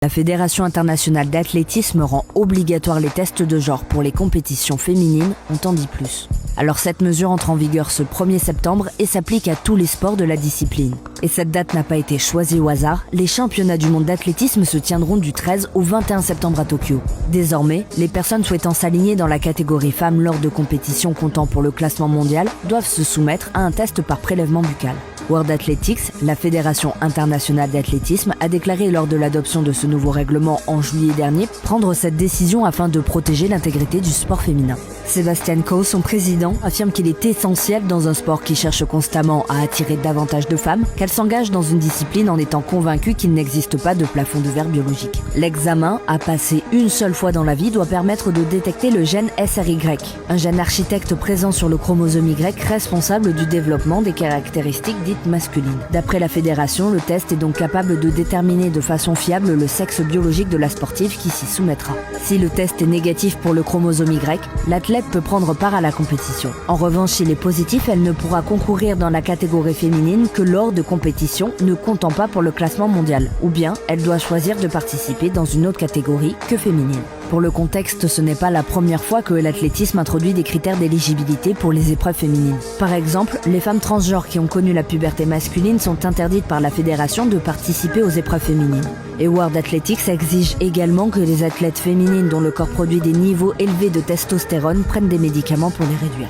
La Fédération internationale d'athlétisme rend obligatoire les tests de genre pour les compétitions féminines, on t'en dit plus. Alors cette mesure entre en vigueur ce 1er septembre et s'applique à tous les sports de la discipline. Et cette date n'a pas été choisie au hasard, les championnats du monde d'athlétisme se tiendront du 13 au 21 septembre à Tokyo. Désormais, les personnes souhaitant s'aligner dans la catégorie femmes lors de compétitions comptant pour le classement mondial doivent se soumettre à un test par prélèvement buccal. World Athletics, la Fédération internationale d'athlétisme, a déclaré lors de l'adoption de ce nouveau règlement en juillet dernier prendre cette décision afin de protéger l'intégrité du sport féminin. Sébastien Coe, son président, affirme qu'il est essentiel dans un sport qui cherche constamment à attirer davantage de femmes qu'elles s'engagent dans une discipline en étant convaincues qu'il n'existe pas de plafond de verre biologique. L'examen, à passer une seule fois dans la vie, doit permettre de détecter le gène SRY, un gène architecte présent sur le chromosome Y responsable du développement des caractéristiques dites masculines. D'après la fédération, le test est donc capable de déterminer de façon fiable le sexe biologique de la sportive qui s'y soumettra. Si le test est négatif pour le chromosome Y, l'athlète peut prendre part à la compétition. En revanche, s'il est positif, elle ne pourra concourir dans la catégorie féminine que lors de compétitions ne comptant pas pour le classement mondial, ou bien elle doit choisir de participer dans une autre catégorie que féminine. Pour le contexte, ce n'est pas la première fois que l'athlétisme introduit des critères d'éligibilité pour les épreuves féminines. Par exemple, les femmes transgenres qui ont connu la puberté masculine sont interdites par la fédération de participer aux épreuves féminines. Et World Athletics exige également que les athlètes féminines dont le corps produit des niveaux élevés de testostérone prennent des médicaments pour les réduire.